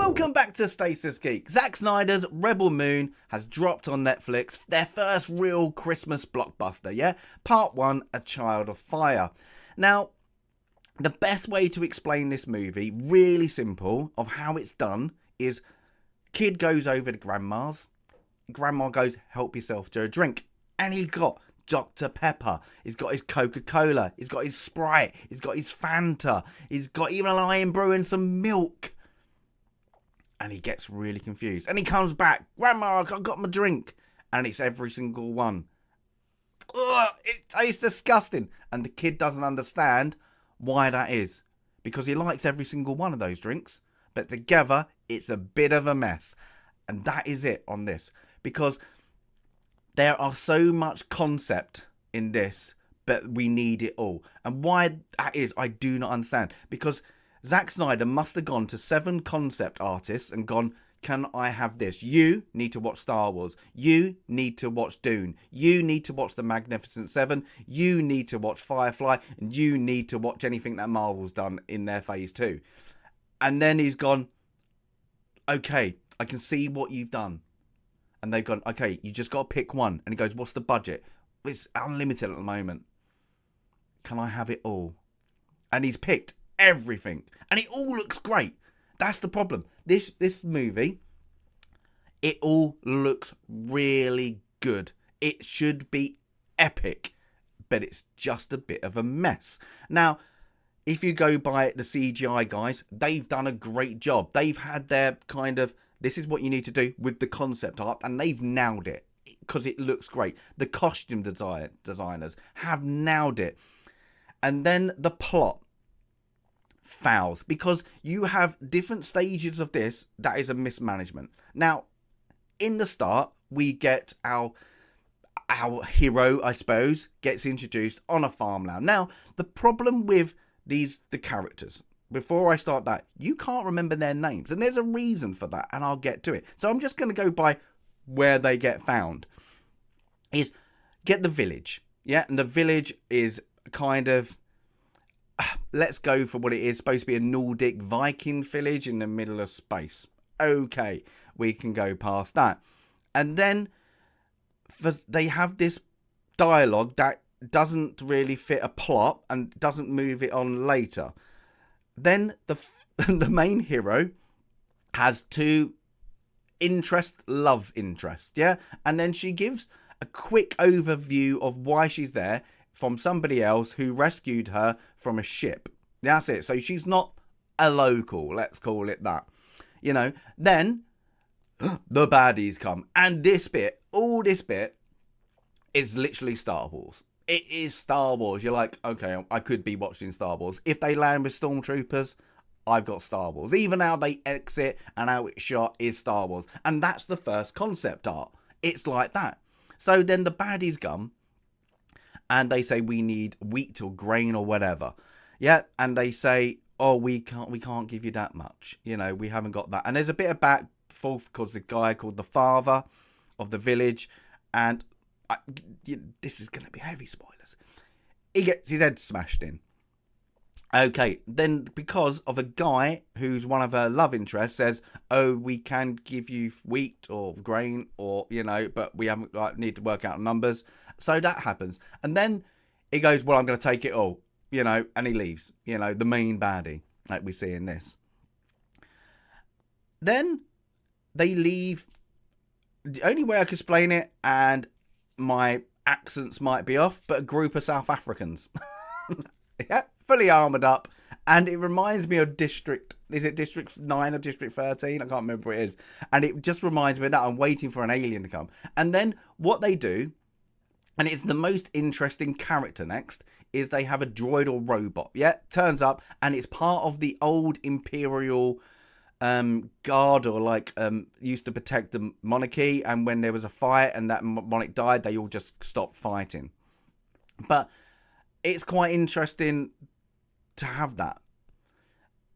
Welcome back to Stasis Geek. Zack Snyder's Rebel Moon has dropped on Netflix, their first real Christmas blockbuster, yeah? Part 1, A Child of Fire. Now, the best way to explain this movie, really simple, of how it's done, is kid goes over to grandma's, grandma goes, help yourself to a drink, and he got Dr. Pepper, he's got his Coca-Cola, he's got his Sprite, he's got his Fanta, he's got even an Iron Brew and some milk. And he gets really confused. And he comes back, Grandma, I got my drink. And it's every single one. Ugh, it tastes disgusting. And the kid doesn't understand why that is. Because he likes every single one of those drinks. But together, it's a bit of a mess. And that is it on this. Because there are so much concept in this, but we need it all. And why that is, I do not understand. Because Zack Snyder must have gone to 7 concept artists and gone, can I have this? You need to watch Star Wars. You need to watch Dune. You need to watch The Magnificent Seven. You need to watch Firefly. And you need to watch anything that Marvel's done in their phase 2. And then he's gone, okay, I can see what you've done. And they've gone, okay, you just got to pick one. And he goes, what's the budget? It's unlimited at the moment. Can I have it all? And he's picked everything, and it all looks great. That's the problem. This movie, it all looks really good. It should be epic, but it's just a bit of a mess. Now, if you go by the CGI guys, they've done a great job. They've had their kind of, this is what you need to do with the concept art, and they've nailed it because it looks great. The costume designers have nailed it. And then the plot fouls, because you have different stages of this. That is a mismanagement. Now, in the start, we get our hero, I suppose, gets introduced on a farmland. Now, the problem with the characters, before I start that, you can't remember their names, and there's a reason for that, and I'll get to it. So I'm just going to go by where they get found. Is get the village, yeah, and the village is kind of, let's go for what it is, supposed to be a Nordic Viking village in the middle of space. Okay, we can go past that. And then they have this dialogue that doesn't really fit a plot and doesn't move it on later. Then the main hero has 2 love interest, yeah? And then she gives a quick overview of why she's there from somebody else who rescued her from a ship. That's it. So she's not a local, let's call it that. You know, then the baddies come. And all this bit is literally Star Wars. It is Star Wars. You're like, okay, I could be watching Star Wars. If they land with stormtroopers, I've got Star Wars. Even how they exit and how it's shot is Star Wars. And that's the first concept art. It's like that. So then the baddies come. And they say, we need wheat or grain or whatever. Yeah. And they say, oh, we can't give you that much. You know, we haven't got that. And there's a bit of back and forth because the guy called the father of the village. And this is going to be heavy spoilers. He gets his head smashed in. Okay. Then because of a guy who's one of her love interests says, oh, we can give you wheat or grain or, you know, but we haven't need to work out numbers. So that happens. And then he goes, well, I'm going to take it all, you know, and he leaves, you know, the main baddie like we see in this. Then they leave. The only way I can explain it, and my accents might be off, but a group of South Africans. Yeah, fully armoured up. And it reminds me of District 9 or District 13? I can't remember what it is. And it just reminds me of that. I'm waiting for an alien to come. And then what they do, and it's the most interesting character next, is they have a droid or robot. Yeah, turns up, and it's part of the old Imperial guard, or like used to protect the monarchy. And when there was a fight and that monarch died, they all just stopped fighting. But it's quite interesting to have that.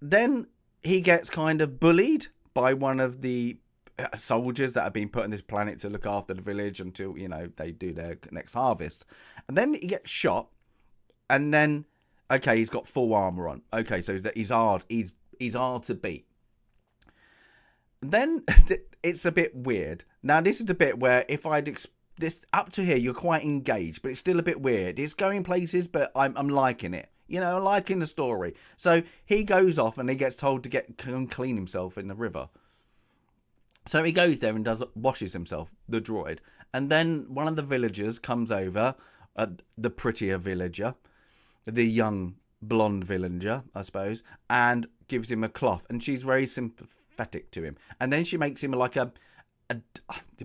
Then he gets kind of bullied by one of the soldiers that have been put on this planet to look after the village until, you know, they do their next harvest. And then he gets shot, and then he's got full armor on. Okay, so he's hard to beat. then it's a bit weird. Now, this is the bit where if I'd this up to here, you're quite engaged, but it's still a bit weird. It's going places, but I'm liking it. You know, liking the story. So he goes off and he gets told to come clean himself in the river. So he goes there and washes himself, the droid. And then one of the villagers comes over, the prettier villager, the young blonde villager, I suppose, and gives him a cloth. And she's very sympathetic to him. And then she makes him like the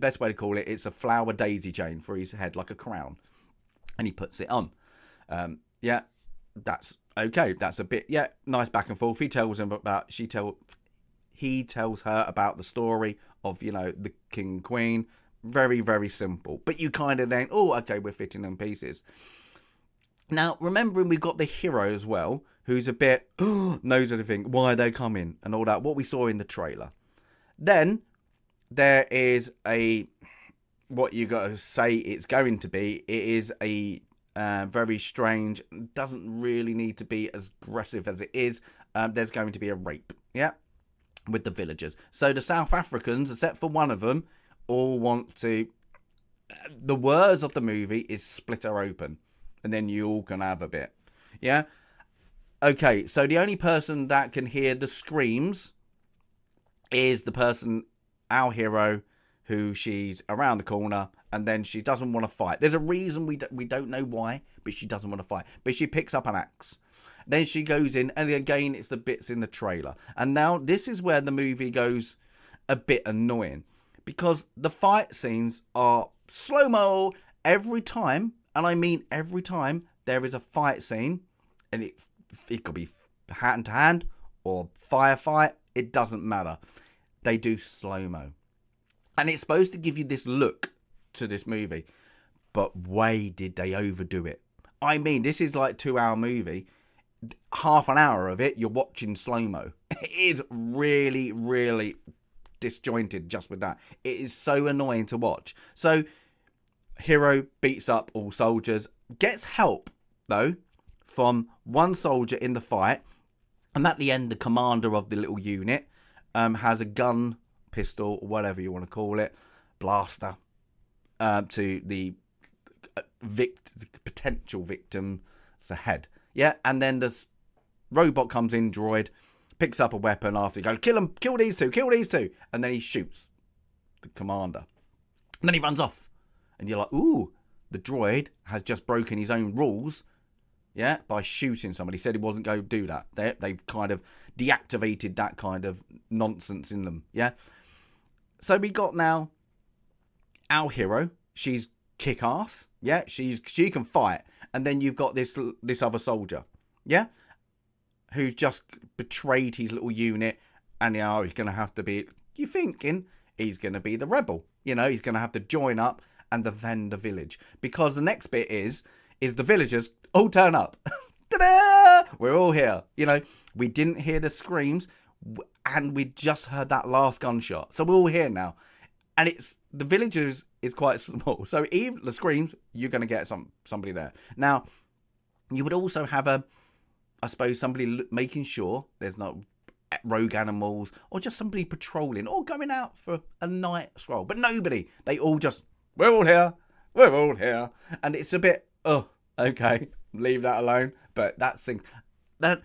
best way to call it, it's a flower daisy chain for his head, like a crown. And he puts it on. Yeah, that's okay. That's a bit, nice back and forth. He tells her about the story of, the king and queen. Very, very simple. But you kind of think, oh, okay, we're fitting them pieces. Now, remembering we've got the hero as well, who's a bit, knows everything, why they come in and all that, what we saw in the trailer. Then there is what you got to say it's going to be. It is a very strange, doesn't really need to be as aggressive as it is. There's going to be a rape, with the villagers. So the South Africans, except for one of them, all want to, the words of the movie is split her open. And then you all can have a bit. Yeah? Okay, so the only person that can hear the screams is the person, our hero, who she's around the corner, and then she doesn't want to fight. There's a reason we don't know why, but she doesn't want to fight. But she picks up an axe. Then she goes in, and again, it's the bits in the trailer. And now this is where the movie goes a bit annoying. Because the fight scenes are slow-mo every time, and I mean every time there is a fight scene, and it could be hand-to-hand or firefight, it doesn't matter. They do slow-mo. And it's supposed to give you this look to this movie, but way did they overdo it. I mean, this is like a 2-hour movie. Half an hour of it, you're watching slow-mo. It is really, really disjointed just with that. It is so annoying to watch. So hero beats up all soldiers, gets help though from one soldier in the fight, and at the end the commander of the little unit has a gun, pistol, whatever you want to call it, blaster, to the potential victim's head. And then the robot comes in, droid, picks up a weapon after he goes, kill these two, and then he shoots the commander. And then he runs off. And you're like, ooh, the droid has just broken his own rules, by shooting somebody. He said he wasn't going to do that. They've kind of deactivated that kind of nonsense in them, So we got now our hero. She's kick-ass, she can fight. And then you've got this other soldier, who's just betrayed his little unit, and he's going to have to be, you're thinking he's going to be the rebel. He's going to have to join up and defend the village. Because the next bit is the villagers all turn up. Ta-da! We're all here. We didn't hear the screams, and we just heard that last gunshot. So we're all here now. And the villagers is quite small. So even the screams, you're going to get somebody there. Now, you would also have I suppose somebody making sure there's no rogue animals, or just somebody patrolling or going out for a night stroll. But nobody. They all just, we're all here. And it's a bit, okay, leave that alone. But that's things. But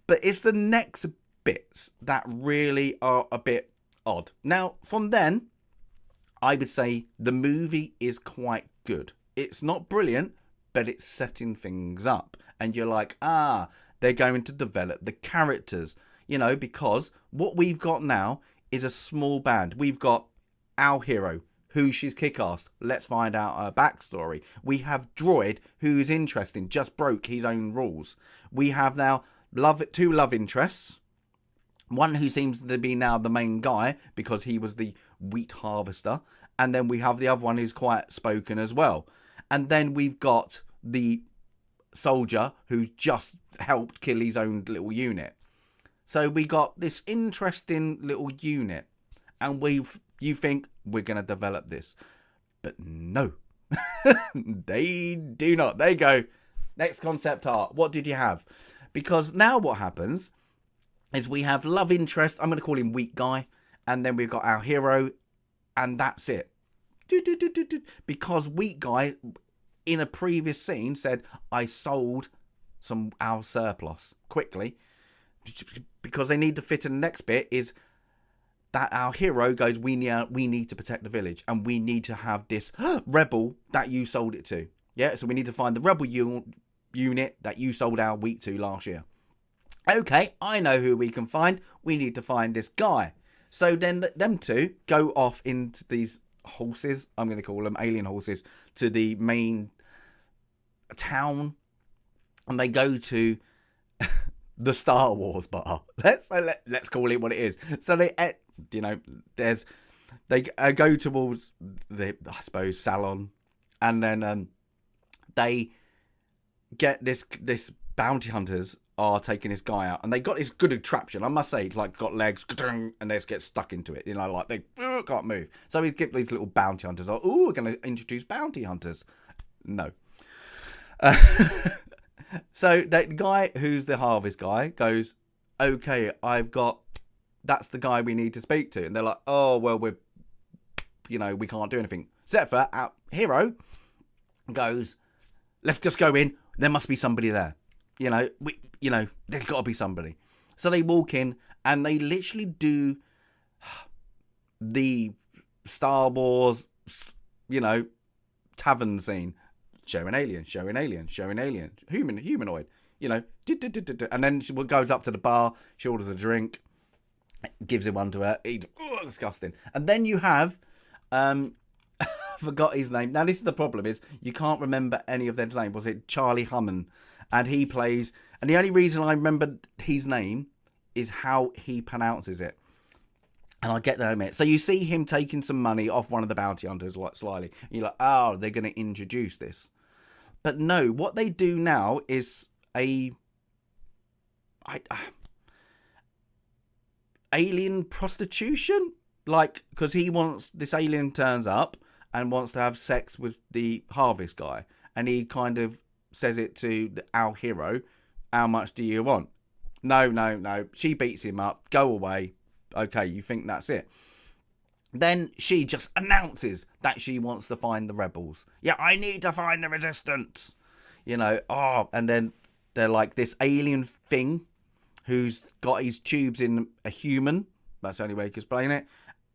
it's the next bits that really are a bit odd. Now, from then, I would say the movie is quite good. It's not brilliant, but it's setting things up. And you're like, they're going to develop the characters, because what we've got now is a small band. We've got our hero, who she's kick-ass. Let's find out her backstory. We have Droid, who's interesting, just broke his own rules. We have now two love interests. One who seems to be now the main guy because he was the wheat harvester. And then we have the other one who's quiet spoken as well. And then we've got the soldier who just helped kill his own little unit. So we got this interesting little unit. And you think we're going to develop this. But no. They do not. They go, next concept art. What did you have? Because now what happens is we have love interest. I'm going to call him weak guy. And then we've got our hero, and that's it. Because Weak Guy, in a previous scene, said, I sold our surplus quickly. Because they need to fit in the next bit is that our hero goes, we need to protect the village. And we need to have this rebel that you sold it to. Yeah, so we need to find the rebel unit that you sold our wheat to last year. Okay, I know who we can find. We need to find this guy. So then them two go off into these horses. I'm going to call them alien horses, to the main town. And they go to the Star Wars bar. Let's call it what it is. So they go towards the, I suppose, salon. And then they get this bounty hunters are taking this guy out, and they got this good attraction. I must say, like, got legs, and they just get stuck into it. Like they can't move. So we get these little bounty hunters. Like, we're going to introduce bounty hunters. No. So the guy who's the harvest guy goes, okay, that's the guy we need to speak to. And they're like, oh, well, we can't do anything. Except for our hero goes, let's just go in. There must be somebody there. There's got to be somebody. So they walk in and they literally do the Star Wars, tavern scene. Show an alien, humanoid, and then she goes up to the bar, she orders a drink, gives it one to her, disgusting. And then you have, I forgot his name. Now this is the problem, is you can't remember any of their names. Was it Charlie Hunnam? And he plays, and the only reason I remember his name is how he pronounces it. And I get that in a minute. So you see him taking some money off one of the bounty hunters, like, slyly. And you're like, oh, they're going to introduce this. But no, what they do now is alien prostitution. Like, because this alien turns up and wants to have sex with the harvest guy. And he kind of says it to our hero, how much do you want? No. She beats him up. Go away. Okay, you think that's it. Then she just announces that she wants to find the rebels. Yeah, I need to find the resistance. And then they're like this alien thing who's got his tubes in a human. That's the only way you can explain it.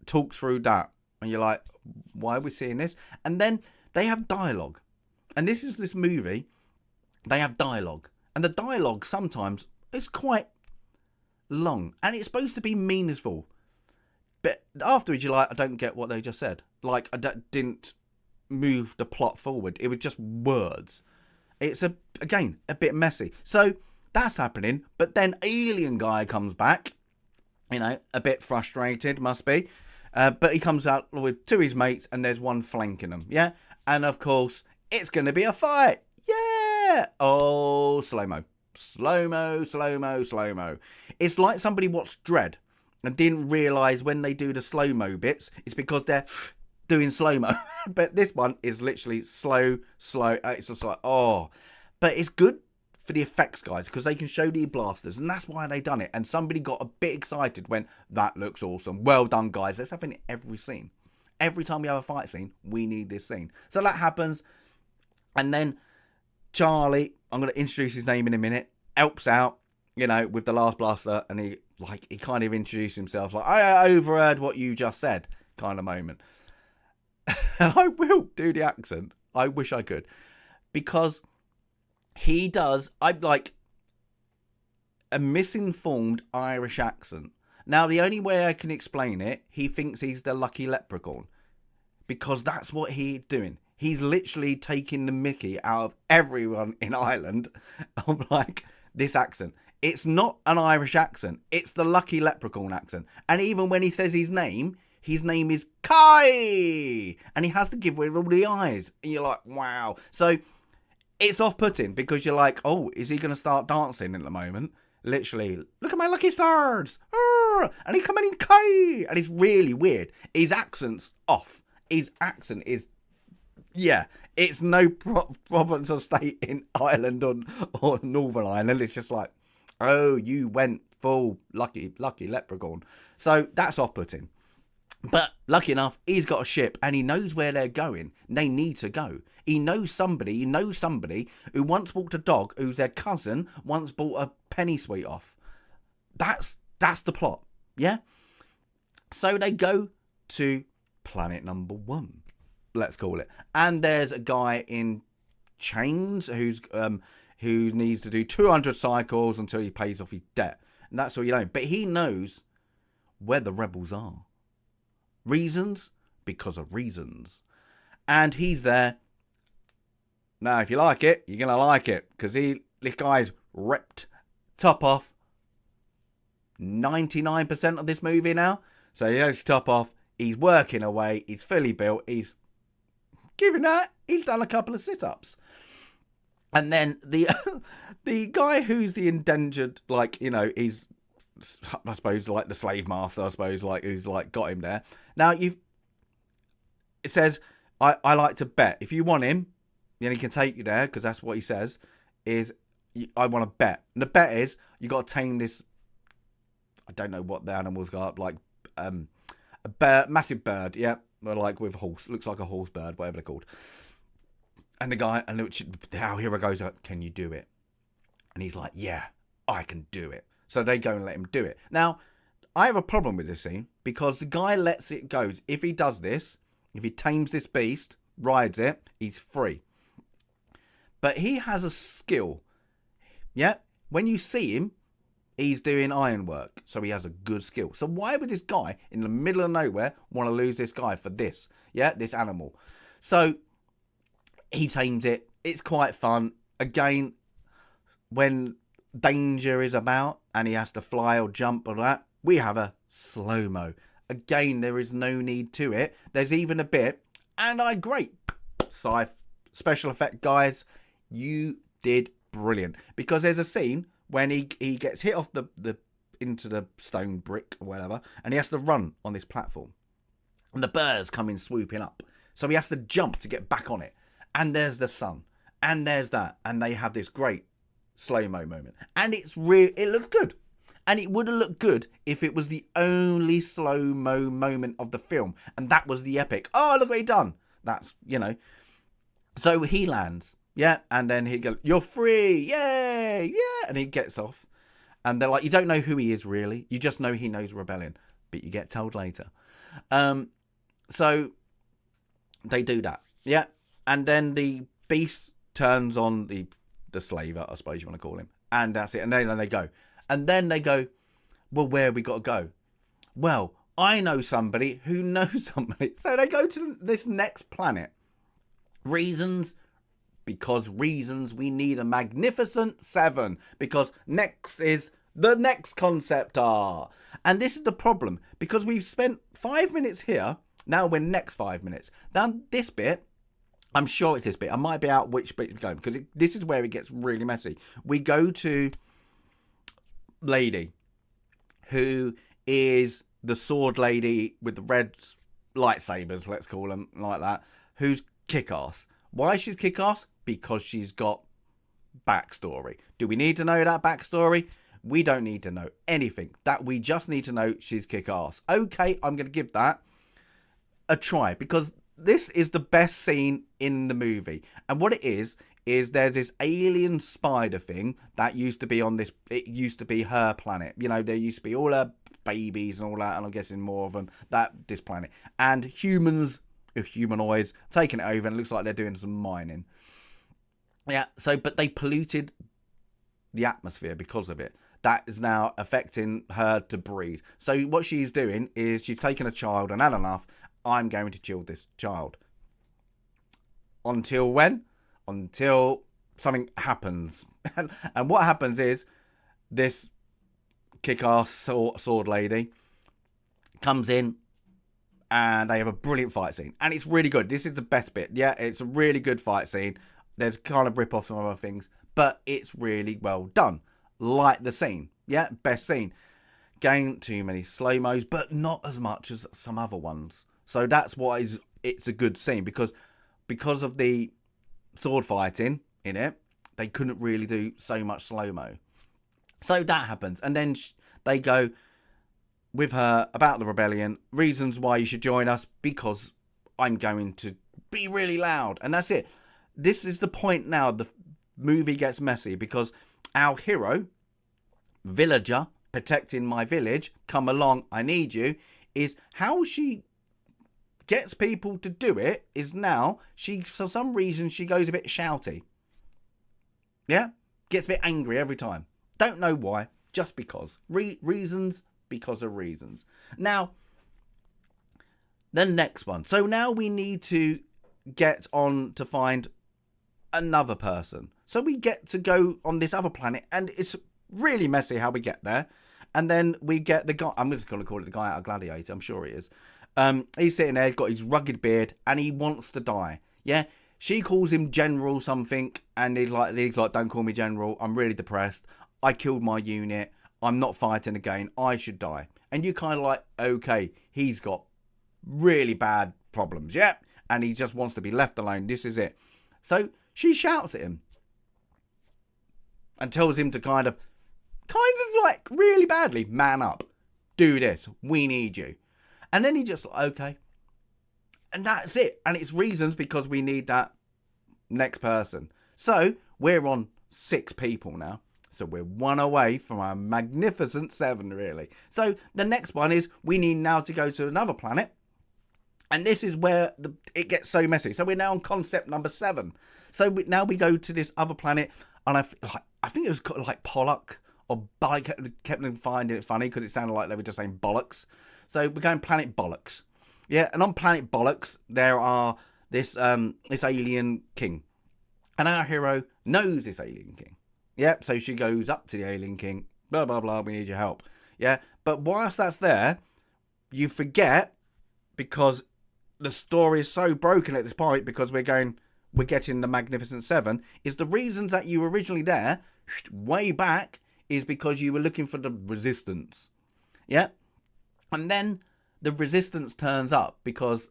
Talks through that. And you're like, why are we seeing this? And then they have dialogue. And this movie, they have dialogue. And the dialogue sometimes is quite long. And it's supposed to be meaningful. But afterwards, you're like, I don't get what they just said. Like, didn't move the plot forward. It was just words. It's, again, a bit messy. So, that's happening. But then alien guy comes back. A bit frustrated, must be. But he comes out with two of his mates, and there's one flanking them. Yeah? And, of course, it's going to be a fight. Yeah! Oh, slow-mo. Slow-mo. It's like somebody watched Dredd and didn't realise when they do the slow-mo bits, it's because they're doing slow-mo. But this one is literally slow. It's just like, oh. But it's good for the effects guys, because they can show the blasters, and that's why they done it. And somebody got a bit excited when, that looks awesome. Well done, guys. Let's happen in every scene. Every time we have a fight scene, we need this scene. So that happens. And then Charlie, I'm going to introduce his name in a minute, helps out, with the last blaster, and he kind of introduced himself, like, I overheard what you just said, kind of moment. And I will do the accent. I wish I could. Because he does, I'm like, a misinformed Irish accent. Now, the only way I can explain it, he thinks he's the lucky leprechaun. Because that's what he's doing. He's literally taking the mickey out of everyone in Ireland of, like, this accent. It's not an Irish accent. It's the lucky leprechaun accent. And even when he says his name is Kai. And he has to give away all the eyes. And you're like, wow. So it's off-putting because you're like, oh, is he going to start dancing in the moment? Literally, look at my lucky stars. And he's coming in Kai. And it's really weird. His accent's off. His accent is, yeah, it's no province or state in Ireland or Northern Ireland. It's just like, oh, you went full lucky leprechaun. So that's off-putting. But lucky enough, he's got a ship and he knows where they're going. They need to go. He knows somebody who once walked a dog who's their cousin once bought a penny sweet off. That's the plot. Yeah? So they go to planet number 1, let's call it. And there's a guy in chains who needs to do 200 cycles until he pays off his debt. And that's all you know. But he knows where the rebels are. Reasons? Because of reasons. And he's there. Now, if you like it, you're going to like it. Because this guy's ripped top off 99% of this movie now. So he has his top off. He's working away. He's fully built. He's giving that. He's done a couple of sit-ups. And then the guy who's the indentured, he's, I suppose, like the slave master, who's got him there. Now it says, I like to bet. If you want him, he can take you there, because that's what he says, is I want to bet. And the bet is, you got to tame this, I don't know what the animals got, a bird, massive bird, yeah, with a horse, looks like a horse bird, whatever they're called. And the guy, and our hero goes, can you do it? And he's like, yeah, I can do it. So they go and let him do it. Now, I have a problem with this scene because the guy lets it go. If he does this, if he tames this beast, rides it, he's free. But he has a skill. Yeah? When you see him, he's doing ironwork. So he has a good skill. So why would this guy in the middle of nowhere want to lose this guy for this? Yeah? This animal. So he tames it. It's quite fun. Again, when danger is about and he has to fly or jump or that, we have a slow-mo. Again, there is no need to it. There's even a bit, and great special effect guys, you did brilliant, because there's a scene when he gets hit off the into the stone brick or whatever, and he has to run on this platform, and the birds come in swooping up, so he has to jump to get back on it, and there's the sun, and there's that, and they have this great slow-mo moment, and it looks good, and it would have looked good if it was the only slow-mo moment of the film, and that was the epic. Oh, look what he done. That's, so he lands, yeah, and then he goes, you're free, yay, yeah, and he gets off, and they're like, you don't know who he is really, you just know he knows rebellion, but you get told later. So they do that, yeah, and then the beast turns on the slaver, I suppose you want to call him, and that's it. And then they go, well, where have we got to go? Well, I know somebody who knows somebody, so they go to this next planet. Reasons? Because reasons. We need a magnificent 7, because next is the next concept art, and this is the problem, because we've spent 5 minutes here, now we're next 5 minutes. Now this bit, I'm sure it's this bit. I might be out which bit to go, because this is where it gets really messy. We go to lady, who is the sword lady with the red lightsabers, let's call them like that, who's kick-ass. Why she's kick-ass? Because she's got backstory. Do we need to know that backstory? We don't need to know anything. That we just need to know she's kick-ass. Okay, I'm going to give that a try, because this is the best scene in the movie. And what it is there's this alien spider thing that used to be on this, it used to be her planet. There used to be all her babies and all that, and I'm guessing more of them, this planet. And humanoids, taking it over, and it looks like they're doing some mining. Yeah, but they polluted the atmosphere because of it. That is now affecting her to breed. So what she's doing is she's taken a child and had enough. I'm going to kill this child. Until when? Until something happens. And what happens is this kick-ass sword lady comes in and they have a brilliant fight scene. And it's really good. This is the best bit. Yeah, it's a really good fight scene. There's kind of rip-off some other things, but it's really well done. Like the scene. Yeah, best scene. Again, too many slow-mos, but not as much as some other ones. So that's why it's a good scene, because of the sword fighting in it, they couldn't really do so much slow-mo. So that happens. And then they go, with her about the rebellion, reasons why you should join us, because I'm going to be really loud. And that's it. This is the point now. The movie gets messy because our hero, villager, protecting my village, come along, I need you, is how she gets people to do it is now she, for some reason, she goes a bit shouty. Yeah? Gets a bit angry every time. Don't know why. Just because. Reasons because of reasons. Now, the next one. So now we need to get on to find another person. So we get to go on this other planet, and it's really messy how we get there. And then we get the guy, I'm just going to call it the guy out of Gladiator, I'm sure he is. He's sitting there, he's got his rugged beard, and he wants to die. Yeah? She calls him General something, and he's like, don't call me General, I'm really depressed. I killed my unit, I'm not fighting again, I should die. And you kind of like, okay, he's got really bad problems, yeah? And he just wants to be left alone, this is it. So she shouts at him and tells him to kind of like really badly, man up, do this, we need you. And then he just like, okay. And that's it. And it's reasons because we need that next person. So we're on 6 people now. So we're 1 away from our magnificent 7, really. So the next one is we need now to go to another planet. And this is where it gets so messy. So we're now on concept number 7. So now we go to this other planet. And I think it was called like Pollock. Or I kept finding it funny because it sounded like they were just saying bollocks. So we're going planet Bollocks. Yeah, and on planet Bollocks, there are this alien king. And our hero knows this alien king. Yeah, so she goes up to the alien king. Blah, blah, blah, we need your help. Yeah, but whilst that's there, you forget, because the story is so broken at this point, because we're getting the Magnificent 7, is the reasons that you were originally there, way back, is because you were looking for the resistance. Yeah? And then the resistance turns up because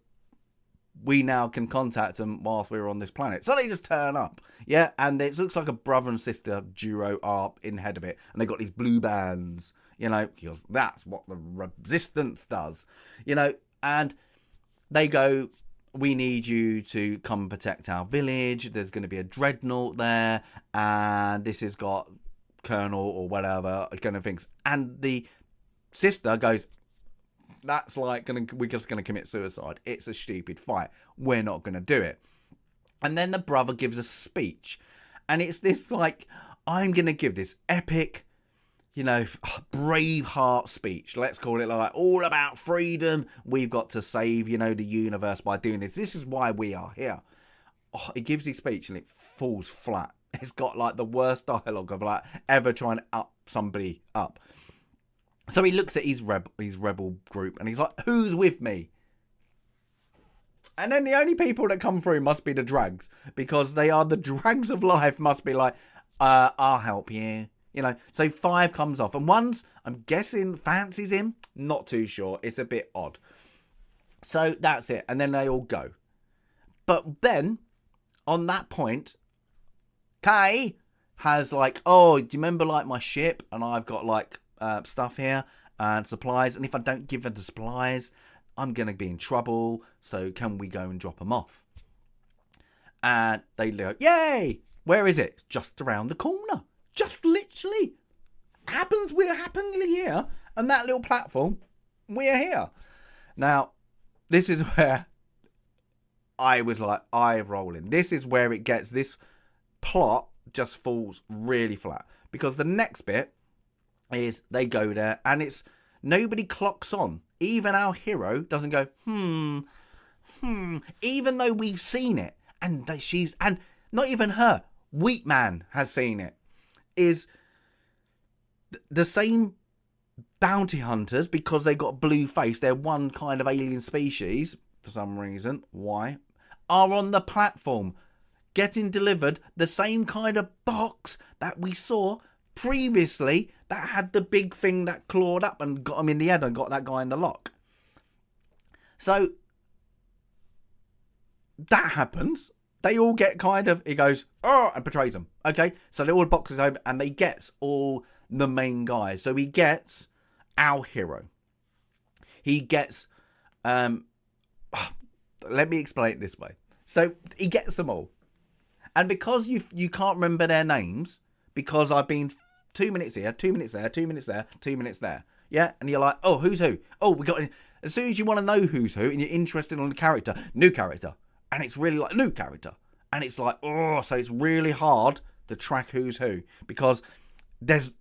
we now can contact them whilst we're on this planet. So they just turn up. Yeah? And it looks like a brother and sister duo are in head of it. And they've got these blue bands, you know, because that's what the resistance does. You know, and they go, we need you to come protect our village. There's going to be a dreadnought there. And this has got Colonel or whatever kind of things, and the sister goes, that's like we're just gonna commit suicide, it's a stupid fight, we're not gonna do it. And then the brother gives a speech, and it's this like, I'm gonna give this epic, you know, Braveheart speech, let's call it, like all about freedom, we've got to save, you know, the universe by doing this is why we are here. He gives his speech and it falls flat. It's got like the worst dialogue of like ever trying to up somebody up. So he looks at his rebel group and he's like, who's with me? And then the only people that come through must be the drags, because they are the drags of life, must be like, I'll help you. You know, so 5 comes off, and one's, I'm guessing, fancies him. Not too sure. It's a bit odd. So that's it. And then they all go. But then, on that point, Kay has like, oh, do you remember like my ship? And I've got like stuff here and supplies. And if I don't give her the supplies, I'm going to be in trouble. So can we go and drop them off? And they go, yay! Where is it? Just around the corner. Just literally happens. We're happily here. And that little platform, we're here. Now, this is where I was like, eye rolling. This is where it gets, this plot just falls really flat, because the next bit is they go there and it's nobody clocks on. Even our hero doesn't go even though we've seen it, and and not even her, Wheatman has seen it, is the same bounty hunters, because they got blue face, they're one kind of alien species for some reason, why, are on the platform getting delivered the same kind of box that we saw previously that had the big thing that clawed up and got him in the head and got that guy in the lock. So that happens. They all get kind of, he goes, oh, and betrays them. Okay, so the all boxes open and they gets all the main guys. So he gets our hero. he gets, let me explain it this way. So he gets them all. And because you can't remember their names, because I've been 2 minutes here, 2 minutes there, 2 minutes there, 2 minutes there. Yeah, and you're like, oh, who's who? Oh, we got. As soon as you want to know who's who, and you're interested on the character, new character, and it's really like new character, and it's like, oh, so it's really hard to track who's who because there's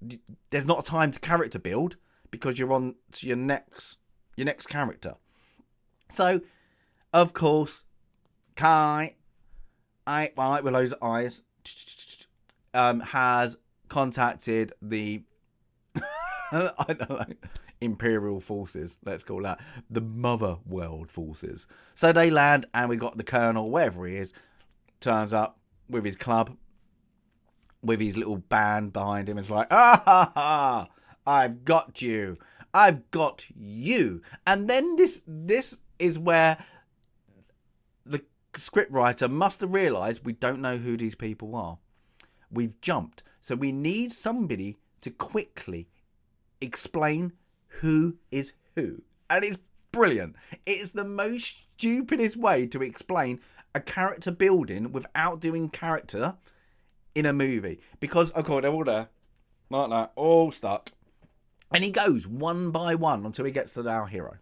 not a time to character build because you're on to your next character. So, of course, Kai, right with those eyes, has contacted the I don't know, Imperial forces, let's call that, the Mother World forces. So they land, and we got the Colonel, wherever he is, turns up with his club, with his little band behind him. It's like, ah, I've got you. I've got you. And then this is where the scriptwriter must have realised we don't know who these people are. We've jumped. So we need somebody to quickly explain who is who. And it's brilliant. It's the most stupidest way to explain a character building without doing character in a movie. Because, of course, they're all there. Like that. All stuck. And he goes one by one until he gets to our hero.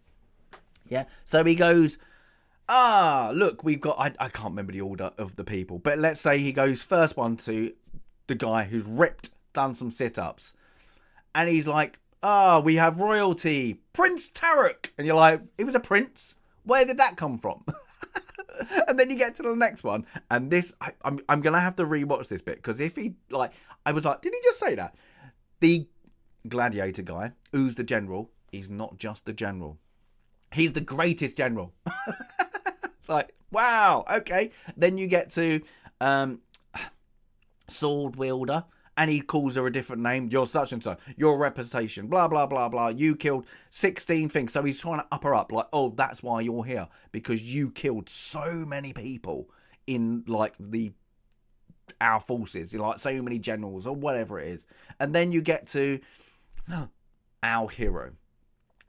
Yeah. So he goes, look, we've got... I can't remember the order of the people. But let's say he goes first one to the guy who's ripped, done some sit-ups. And he's like, we have royalty, Prince Tarek. And you're like, he was a prince? Where did that come from? And then you get to the next one. And this, I'm going to have to rewatch this bit. Because if he, like, I was like, did he just say that? The gladiator guy, who's the general, he's not just the general. He's the greatest general. It's like, wow, okay. Then you get to sword wielder. And he calls her a different name. You're such and such. Your reputation. Blah, blah, blah, blah. You killed 16 things. So he's trying to up her up. Like, oh, that's why you're here. Because you killed so many people in, like, our forces. You like so many generals or whatever it is. And then you get to our hero.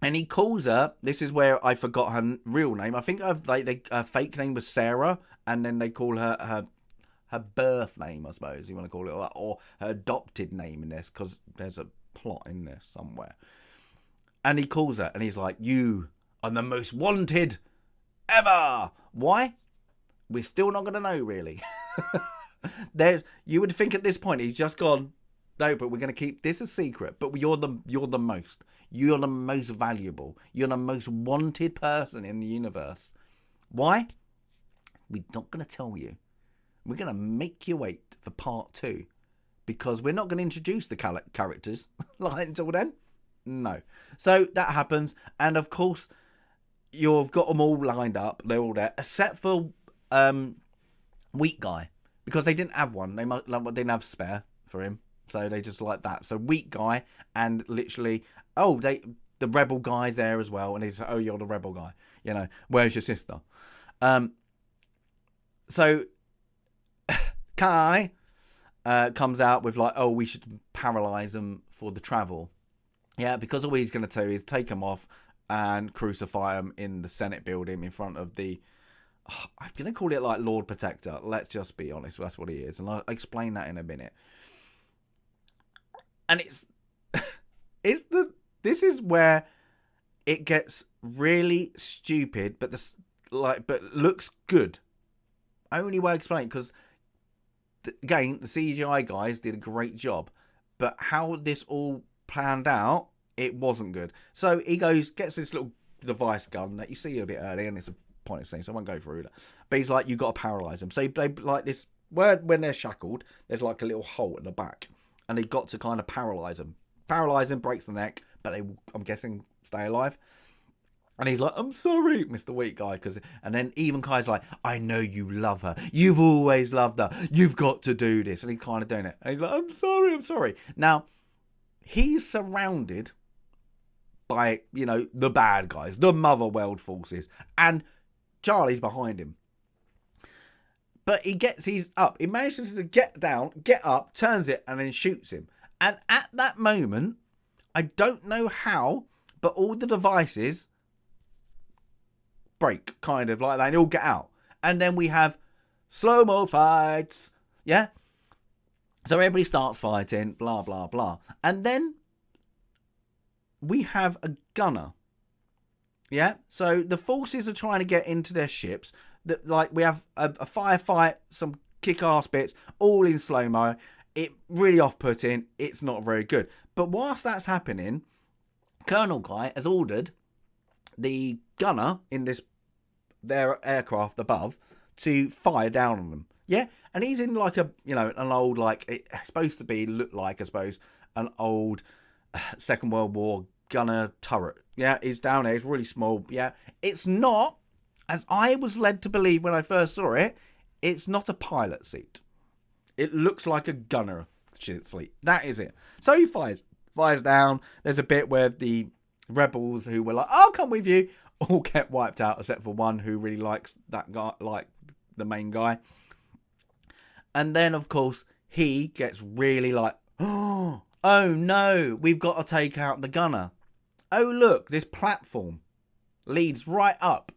And he calls her. This is where I forgot her real name. I think her fake name was Sarah. And then they call her birth name, I suppose you want to call it, or her adopted name in this, because there's a plot in this somewhere. And he calls her, and he's like, you are the most wanted ever. Why? We're still not going to know, really. You would think at this point he's just gone, no, but we're going to keep this a secret. But you're the most. You're the most valuable. You're the most wanted person in the universe. Why? We're not going to tell you. We're going to make you wait for part 2 because we're not going to introduce the characters like until then. No. So that happens. And of course, you've got them all lined up. They're all there, except for Weak Guy, because they didn't have one. They didn't have spare for him. So they just like that. So Weak Guy, and literally, the rebel guy's there as well. And he's like, oh, you're the rebel guy. You know, where's your sister? So Kai comes out with like, oh, we should paralyze them for the travel. Yeah, because all he's going to do is take them off and crucify them in the Senate building in front of the... I'm going to call it like Lord Protector. Let's just be honest. That's what he is. And I'll explain that in a minute. And this is where it gets really stupid, but looks good. Only way I explain it, because again, the CGI guys did a great job, but how this all planned out, it wasn't good. So he gets this little device gun that you see a bit earlier, and it's a pointless thing, so I won't go through that. But he's like, you've got to paralyze them. So they like this, when they're shackled, there's like a little hole at the back, and they got to kind of paralyze them. Paralyze them, breaks the neck, but they, I'm guessing, stay alive. And he's like, I'm sorry, Mr. Weak Guy. And then even Kai's like, I know you love her. You've always loved her. You've got to do this. And he's kind of doing it. And he's like, I'm sorry. Now, he's surrounded by, the bad guys, the Mother World forces. And Charlie's behind him. But he's up. He manages to get down, get up, turns it, and then shoots him. And at that moment, I don't know how, but all the devices break, kind of like that, and they all get out. And then we have slow-mo fights, yeah? So everybody starts fighting, blah, blah, blah. And then we have a gunner, yeah? So the forces are trying to get into their ships. Like, we have a firefight, some kick-ass bits, all in slow-mo. It really off-putting. It's not very good. But whilst that's happening, Colonel Guy has ordered the gunner in their aircraft above to fire down on them. Yeah, and he's in like an old, like, it's supposed to look like, I suppose, an old Second World War gunner turret. Yeah, it's down there. It's really small. Yeah, it's not, as I was led to believe when I first saw it, it's not a pilot seat. It looks like a gunner seat. That is it. So he fires down. There's a bit where the rebels who were like, I'll come with you, all get wiped out except for one who really likes that guy, like the main guy. And then, of course, he gets really like, oh no, we've got to take out the gunner. Oh, look, this platform leads right up,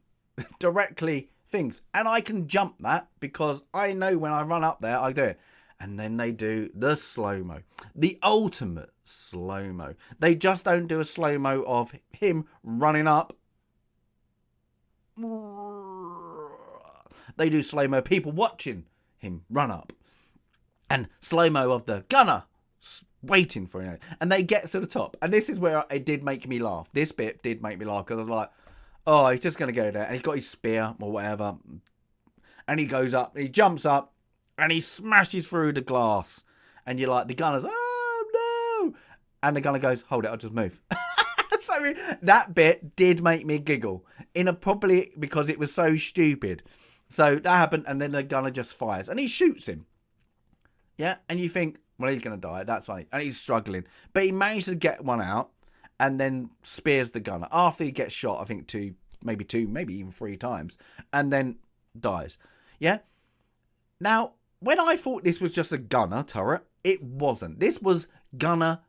directly things. And I can jump that because I know when I run up there, I do it. And then they do the slow-mo, the ultimate slow-mo. They just don't do a slow-mo of him running up. They do slow-mo people watching him run up. And slow-mo of the gunner waiting for him. And they get to the top. And this is where it did make me laugh. This bit did make me laugh because I was like, oh, he's just going to go there. And he's got his spear or whatever. And he goes up, he jumps up, and he smashes through the glass. And you're like, the gunner's, oh no. And the gunner goes, hold it, I'll just move. So that bit did make me giggle. Probably because it was so stupid. So that happened, and then the gunner just fires. And he shoots him. Yeah, and you think, well, he's going to die. That's funny. And he's struggling. But he managed to get one out and then spears the gunner. After he gets shot, I think two, maybe even 3 times. And then dies. Yeah? Now, when I thought this was just a gunner turret, it wasn't. This was gunner,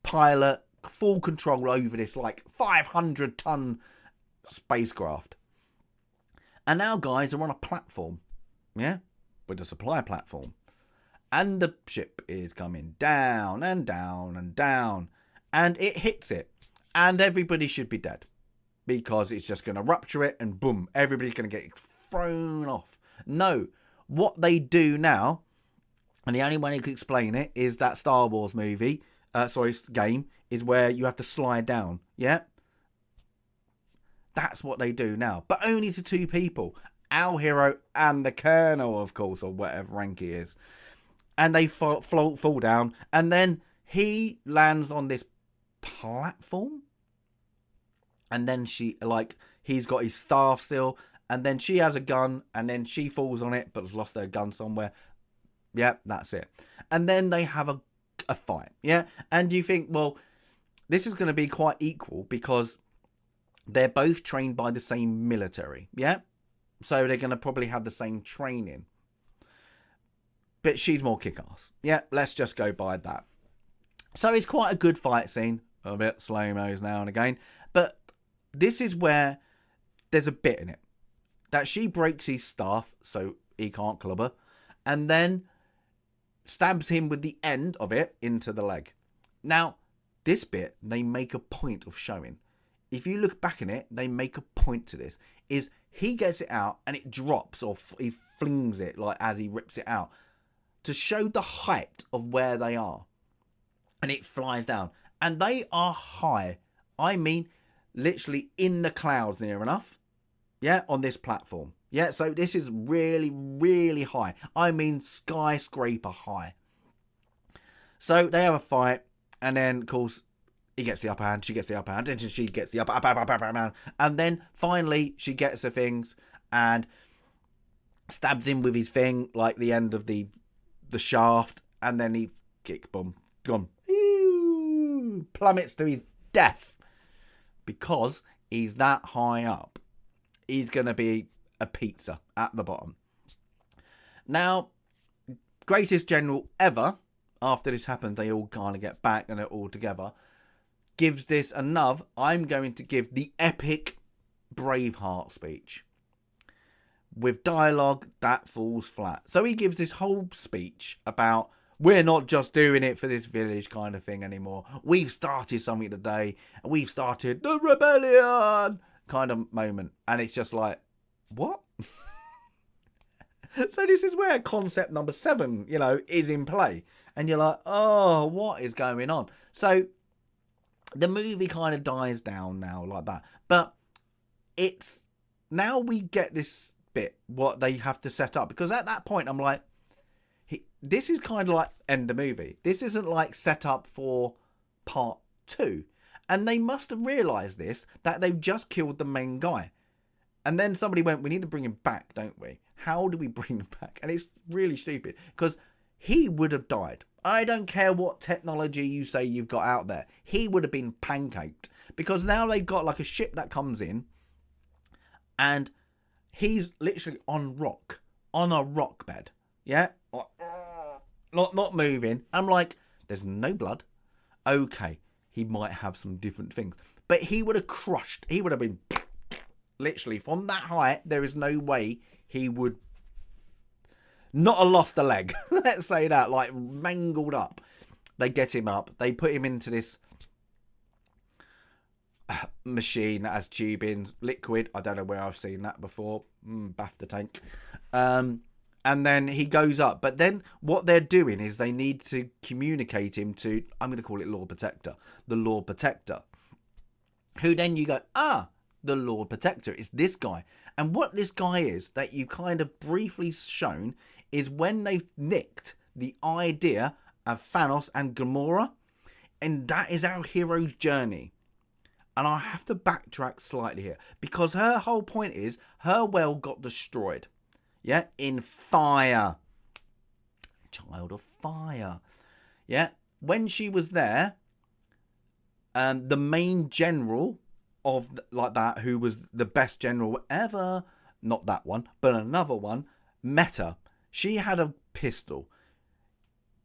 pilot, full control over this like 500-ton spacecraft. And now guys are on a platform. Yeah? With a supply platform. And the ship is coming down and down and down. And it hits it. And everybody should be dead. Because it's just going to rupture it and boom. Everybody's going to get thrown off. No. What they do now, and the only way you can explain it, is that Star Wars movie, game, is where you have to slide down. Yeah? That's what they do now. But only to 2 people. Our hero and the Colonel, of course, or whatever rank he is. And they fall down. And then he lands on this platform. And then he's got his staff still. And then she has a gun. And then she falls on it, but has lost her gun somewhere. Yeah, that's it. And then they have a fight. Yeah. And you think, well, this is going to be quite equal because they're both trained by the same military. Yeah. So they're going to probably have the same training. But she's more kick-ass. Yeah, let's just go by that. So it's quite a good fight scene. A bit slow-mos now and again. But this is where there's a bit in it. That she breaks his staff so he can't club her. And then stabs him with the end of it into the leg. Now, this bit they make a point of showing. If you look back in it, they make a point to this. Is he gets it out and it drops or he flings it like as he rips it out. To show the height of where they are. And it flies down. And they are high. I mean, literally in the clouds near enough. Yeah, on this platform. Yeah, so this is really, really high. I mean, skyscraper high. So they have a fight. And then, of course, he gets the upper hand. She gets the upper hand. And she gets the upper hand. And then, finally, she gets the things. And stabs him with his thing. Like the end of the shaft, and then he boom, gone, plummets to his death because he's that high up. He's going to be a pizza at the bottom. Now, greatest general ever, after this happens, they all kind of get back and they're all together, gives this another, I'm going to give the epic Braveheart speech with dialogue that falls flat. So he gives this whole speech about, we're not just doing it for this village kind of thing anymore. We've started something today. We've started the rebellion kind of moment. And it's just like, what? So this is where concept number 7, is in play. And you're like, oh, what is going on? So the movie kind of dies down now like that. But it's, now we get this bit, what they have to set up. Because at that point, I'm like, this is kind of like end the movie. This isn't like set up for part 2. And they must have realised this, that they've just killed the main guy. And then somebody went, we need to bring him back, don't we? How do we bring him back? And it's really stupid because he would have died. I don't care what technology you say you've got out there. He would have been pancaked because now they've got like a ship that comes in and he's literally on a rock bed. Yeah. Not moving. I'm like, there's no blood. Okay. He might have some different things, but he would have crushed. He would have been literally from that height. There is no way he would not have lost a leg. Let's say that, like mangled up. They get him up. They put him into this machine that has tubing, liquid. I don't know where I've seen that before. Bath the tank. And then he goes up. But then what they're doing is they need to communicate him to, I'm going to call it Lord Protector. The Lord Protector. Who then you go, the Lord Protector. It's this guy. And what this guy is that you kind of briefly shown is when they've nicked the idea of Thanos and Gamora. And that is our hero's journey. And I have to backtrack slightly here. Because her whole point is her world got destroyed. Yeah, in fire. Child of fire. Yeah, when she was there, the main general of like that, who was the best general ever, not that one, but another one, met her. She had a pistol.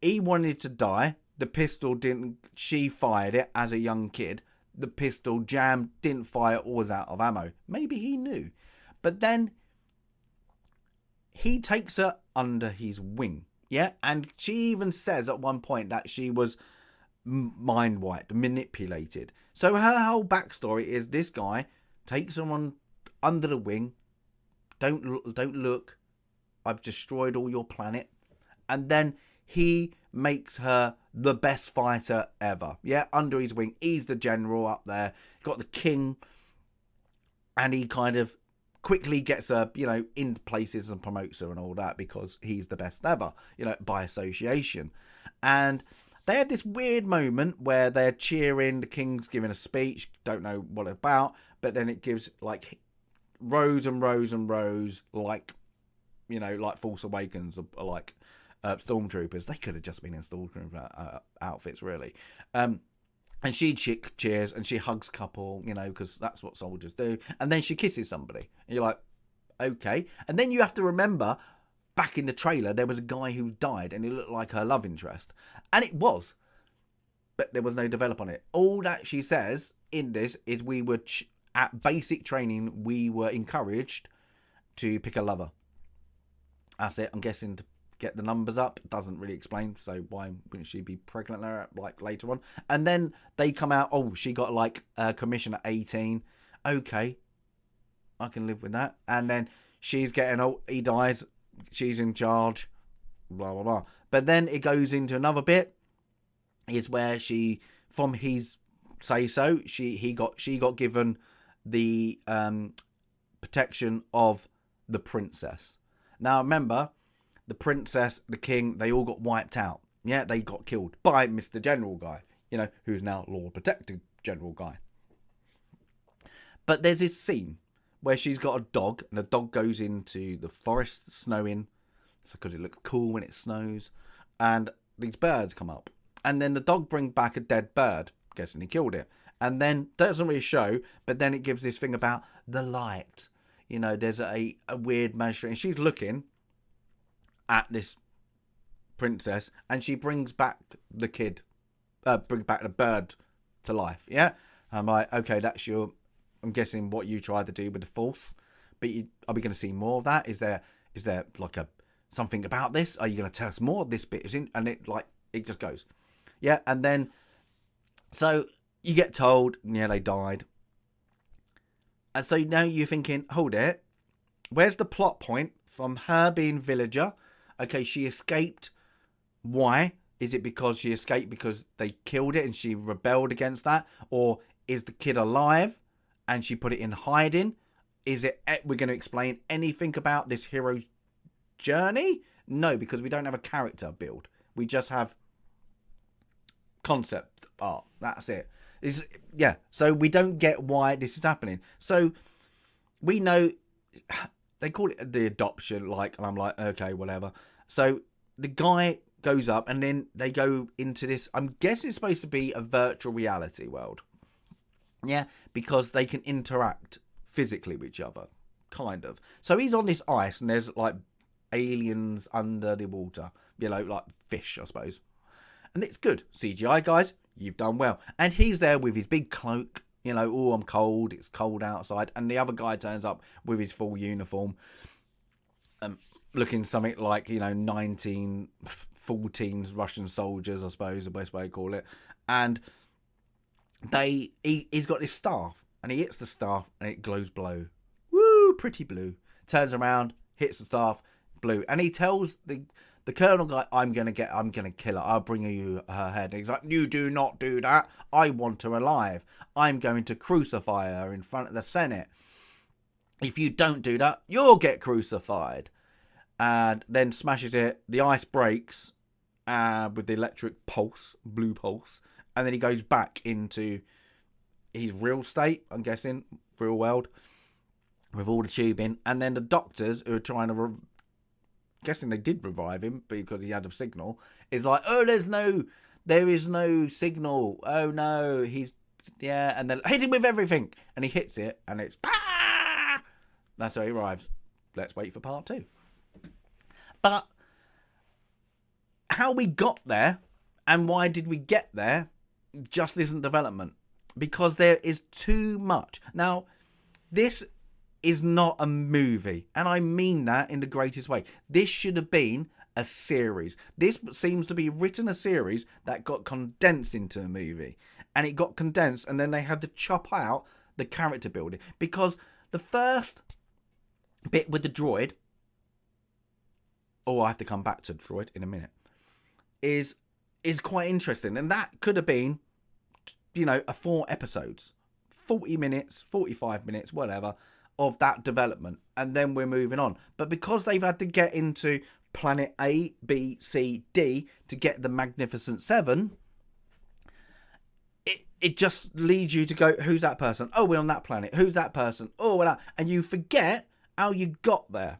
He wanted to die. The pistol didn't, she fired it as a young kid. The pistol jammed, didn't fire, or was out of ammo. Maybe he knew. But then he takes her under his wing. Yeah. And she even says at one point that she was mind wiped, manipulated. So her whole backstory is this guy takes her on under the wing. Don't look. I've destroyed all your planet. And then he makes her the best fighter ever. Yeah. Under his wing. He's the general up there. Got the king. And he kind of quickly gets her, in places and promotes her and all that because he's the best ever, by association. And they had this weird moment where they're cheering, the king's giving a speech, don't know what about, but then it gives like rows and rows and rows, like, like Force Awakens, or like Stormtroopers. They could have just been in Stormtrooper outfits, really. And she cheers and she hugs a couple, because that's what soldiers do. And then she kisses somebody. And you're like, okay. And then you have to remember, back in the trailer, there was a guy who died and it looked like her love interest. And it was. But there was no develop on it. All that she says in this is we were, at basic training, we were encouraged to pick a lover. That's it. I'm guessing to get the numbers up. It doesn't really explain, so why wouldn't she be pregnant there, like later on? And then they come out, she got like a commission at 18. Okay, I can live with that. And then she's getting he dies, she's in charge, blah blah blah. But then it goes into another bit, is where she, from his say so, she got given the protection of the princess. Now remember, the princess, the king, they all got wiped out. Yeah, they got killed by Mr. General guy, who's now Lord Protector General guy. But there's this scene where she's got a dog, and the dog goes into the forest, snowing, so because it looks cool when it snows, and these birds come up. And then the dog brings back a dead bird, guessing he killed it. And then, doesn't really show, but then it gives this thing about the light. There's a weird magistrate, and she's looking at this princess, and she brings back the bird to life. Yeah, I'm like, okay, that's your I'm guessing what you tried to do with the Force. But are we going to see more of that? Is there like something about this? Are you going to tell us more? This bit is in, and it just goes. Yeah, and then so you get told, yeah, they died. And so now you're thinking, hold it, where's the plot point from her being villager? Okay, she escaped. Why? Is it because she escaped because they killed it and she rebelled against that? Or is the kid alive and she put it in hiding? Is it, we're going to explain anything about this hero's journey? No, because we don't have a character build. We just have concept art. That's it. Yeah, so we don't get why this is happening. So we know they call it the adoption, like, and I'm like, okay, whatever. So the guy goes up and then they go into this, I'm guessing it's supposed to be a virtual reality world. Yeah, because they can interact physically with each other, kind of. So he's on this ice and there's like aliens under the water, like fish, I suppose. And it's good. CGI, guys, you've done well. And he's there with his big cloak, oh, I'm cold, it's cold outside. And the other guy turns up with his full uniform, looking something like, 1914's Russian soldiers, I suppose, the best way to call it. And he's got this staff, and he hits the staff, and it glows blue. Woo, pretty blue. Turns around, hits the staff, blue. And he tells the colonel guy, I'm gonna kill her. I'll bring you her head. And he's like, you do not do that. I want her alive. I'm going to crucify her in front of the Senate. If you don't do that, you'll get crucified. And then smashes it. The ice breaks with the electric pulse, blue pulse. And then he goes back into his real state, I'm guessing, real world, with all the tubing. And then the doctors who are trying to guessing they did revive him because he had a signal, is like, oh, there is no signal. Oh no, and then hit him with everything. And he hits it and it's, that's how he arrives. Let's wait for part 2. But how we got there and why did we get there just isn't development, because there is too much. Now, this is not a movie, and I mean that in the greatest way. This should have been a series. This seems to be written a series that got condensed into a movie, and it got condensed, and then they had to chop out the character building, because the first bit with the droid, I have to come back to the droid in a minute, is quite interesting, and that could have been, a 4 episodes, 40 minutes, 45 minutes, whatever, of that development, and then we're moving on. But because they've had to get into planet A, B, C, D to get the Magnificent Seven, it just leads you to go, who's that person? Oh, we're on that planet. Who's that person? Oh, we're that. And you forget how you got there.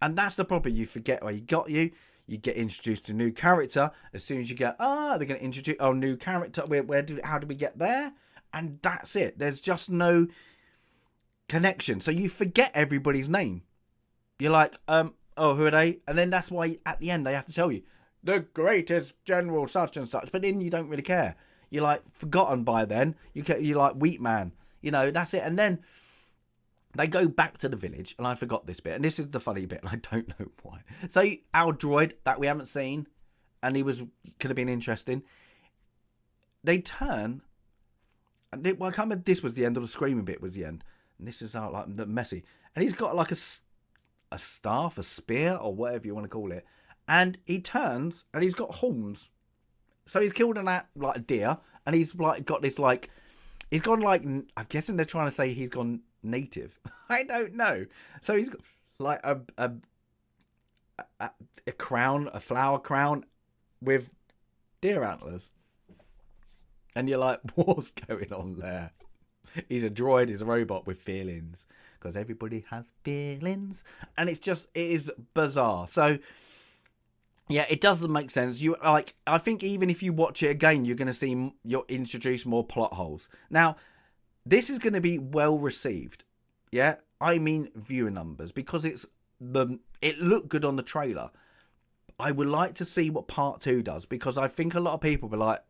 And that's the problem. You forget where you got you. You get introduced to a new character. As soon as you get, they're going to introduce a new character. How did we get there? And that's it. There's just no connection. So you forget everybody's name. You're like, who are they? And then that's why at the end they have to tell you, the greatest general such and such. But then you don't really care. You're like forgotten by then. You're like Wheat Man. That's it. And then they go back to the village, and I forgot this bit, and this is the funny bit, and I don't know why. So our droid that we haven't seen, and could have been interesting. They turn, and I can't remember if this was the end or the screaming bit was the end. And this is like the messy, and he's got like a staff, a spear, or whatever you want to call it, and he turns, and he's got horns. So he's killed like a deer, and he's like got this like, he's gone like, I'm guessing they're trying to say he's gone native. I don't know. So he's got like a crown, a flower crown with deer antlers, and you're like, what's going on there? He's a droid, he's a robot with feelings, because everybody has feelings, and it is bizarre. So yeah, it doesn't make sense. I think even if you watch it again, you'll introduce more plot holes. Now, this is going to be well received. Yeah, I mean viewer numbers, because it looked good on the trailer. I would like to see what part 2 does, because I think a lot of people will be like,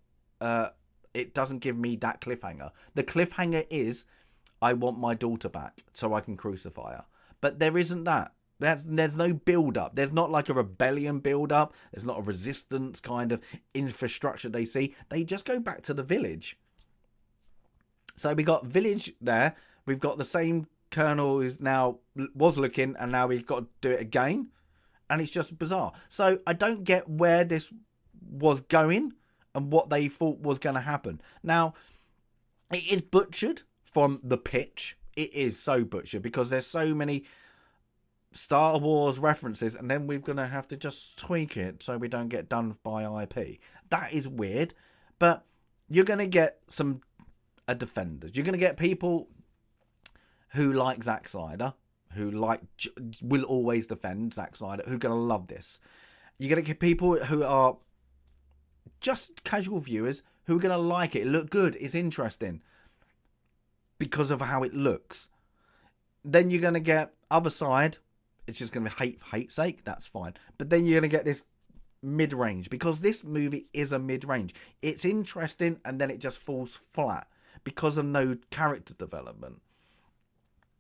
it doesn't give me that cliffhanger. The cliffhanger is, I want my daughter back so I can crucify her. But there isn't that. There's no build-up. There's not like a rebellion build-up. There's not a resistance kind of infrastructure they see. They just go back to the village. So we got village there. We've got the same colonel who's now was looking, and now we've got to do it again. And it's just bizarre. So I don't get where this was going and what they thought was going to happen. Now, it is butchered from the pitch. It is so butchered because there's so many Star Wars references, and then we're going to have to just tweak it so we don't get done by IP. That is weird, but you're going to get some defenders. You're going to get people who like Zack Snyder, who will always defend Zack Snyder, who are going to love this. You're going to get people who are just casual viewers who are going to like it. It look good. It's interesting because of how it looks. Then you're going to get other side. It's just going to be hate for hate's sake. That's fine. But then you're going to get this mid-range, because this movie is a mid-range. It's interesting, and then it just falls flat because of no character development.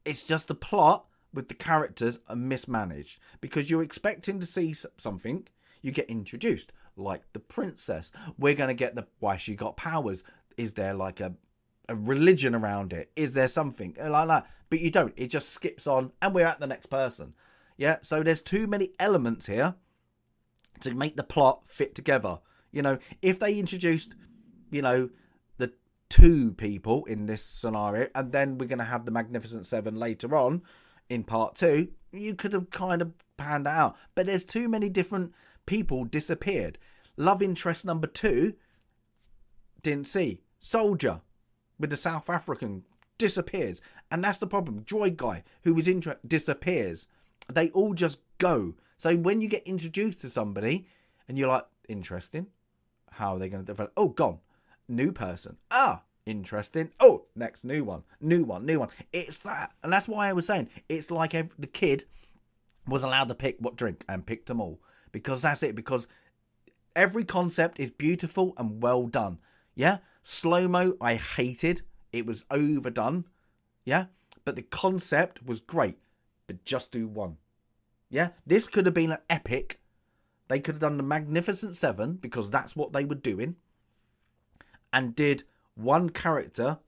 It's just the plot with the characters are mismanaged because you're expecting to see something. You get introduced, like the princess. We're going to get why she got powers. Is there like a religion around it? Is there something like that? But you don't. It just skips on, and we're at the next person. Yeah, so there's too many elements here to make the plot fit together. You know, if they introduced, the two people in this scenario, and then we're going to have the Magnificent Seven later on in part 2, you could have kind of panned that out. But there's too many different people disappeared. Love interest number 2, didn't see. Soldier with the South African disappears. And that's the problem. Droid guy who was disappears. They all just go. So when you get introduced to somebody and you're like, interesting. How are they going to develop? Oh, gone. New person. Ah, interesting. Oh, next new one. New one. It's that. And that's why I was saying it's like the kid was allowed to pick what drink and picked them all. Because that's it. Because every concept is beautiful and well done. Yeah. Slow-mo, I hated. It was overdone. Yeah. But the concept was great. But just do one. Yeah. This could have been an epic. They could have done the Magnificent Seven because that's what they were doing. And did one character.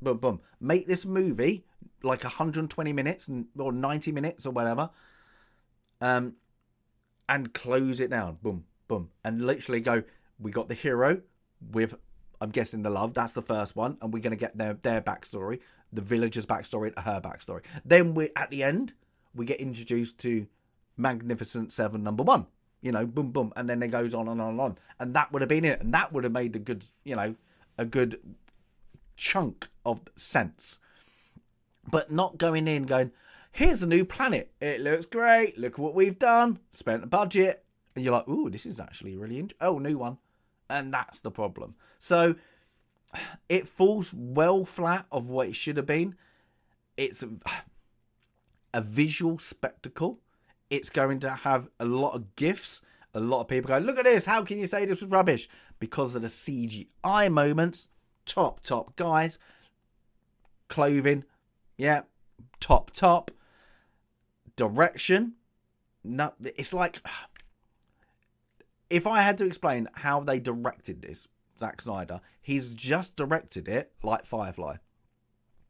Boom, boom. Make this movie like 120 minutes or 90 minutes or whatever. And close it down. Boom, boom. And literally go, we got the hero with, I'm guessing, the love. That's the first one. And we're going to get their backstory. The villager's backstory and her backstory. Then at the end, we get introduced to Magnificent Seven number 1. Boom, boom. And then it goes on and on and on. And that would have been it. And that would have made a good chunk of sense. But not going in going, here's a new planet. It looks great. Look what we've done. Spent a budget. And you're like, ooh, this is actually really interesting. Oh, new one. And that's the problem. So it falls well flat of what it should have been. It's a visual spectacle. It's going to have a lot of gifs. A lot of people go, look at this. How can you say this was rubbish? Because of the CGI moments. Top guys. Clothing. Yeah. Top. Direction. No, it's like, if I had to explain how they directed this, Zack Snyder, he's just directed it like Firefly.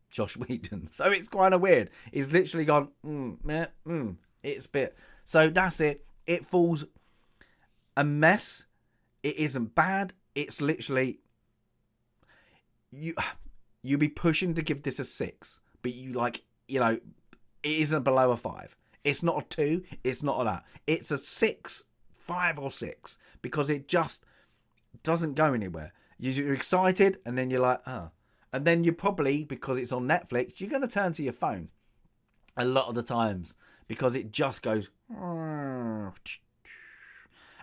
Josh Whedon. So it's kind of weird. He's literally gone, it's a bit. So that's it. It falls a mess. It isn't bad. It's literally, you be pushing to give this a 6, but it isn't below a 5. It's not a 2. It's not a that. It's a 6, 5 or 6, because it just doesn't go anywhere. You're excited, and then you're like, and then you probably, because it's on Netflix, you're going to turn to your phone a lot of the times because it just goes, and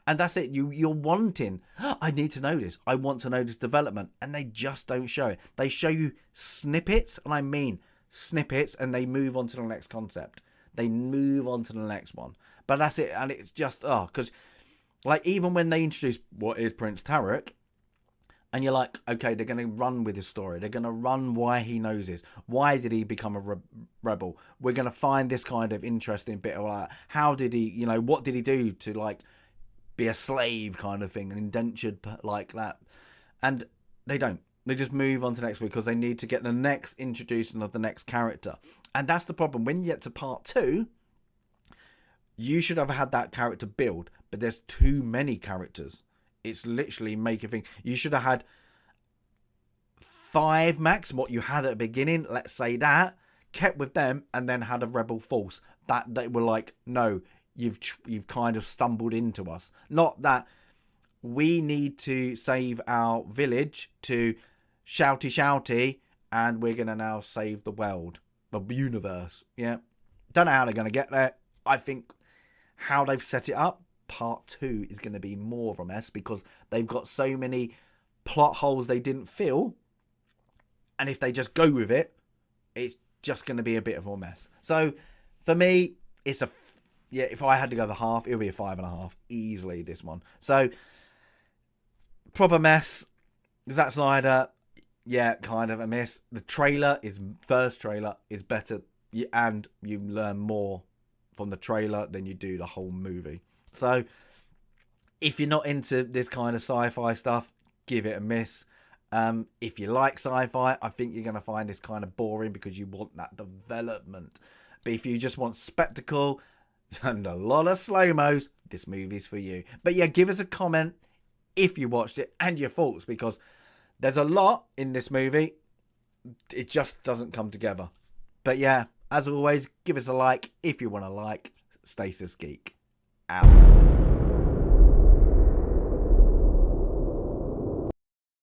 that's it. You're wanting, I need to know this. I want to know this development, and they just don't show it. They show you snippets, and I mean snippets, and they move on to the next concept. They move on to the next one, but that's it. And it's just, because like even when they introduce what is Prince Tarek, And you're like, okay, they're going to run with his story. They're going to run why he knows this. Why did he become a rebel? We're going to find this kind of interesting bit of like, how did he, you know, what did he do to like be a slave kind of thing, an indentured like that. And they don't. They just move on to next week because they need to get the next introduction of the next character. And that's the problem. When you get to part 2, you should have had that character build, but there's too many characters. It's literally making things. You should have had 5 max, what you had at the beginning, let's say that, kept with them, and then had a rebel force. That they were like, no, you've kind of stumbled into us. Not that we need to save our village to shouty, and we're going to now save the world, the universe. Yeah. Don't know how they're going to get there. I think how they've set it up, part 2 is going to be more of a mess because they've got so many plot holes they didn't fill. And if they just go with it, it's just going to be a bit of a mess. So for me, it's if I had to go the half, it would be a 5.5 easily, this one. So proper mess. Zack Snyder, yeah, kind of a miss. The first trailer is better, and you learn more from the trailer than you do the whole movie. So if you're not into this kind of sci-fi stuff, give it a miss. If you like sci-fi, I think you're going to find this kind of boring because you want that development. But if you just want spectacle and a lot of slow-mos, this movie's for you. But yeah, give us a comment if you watched it and your thoughts, because there's a lot in this movie. It just doesn't come together. But yeah, as always, give us a like if you want to like. Stasis Geek out.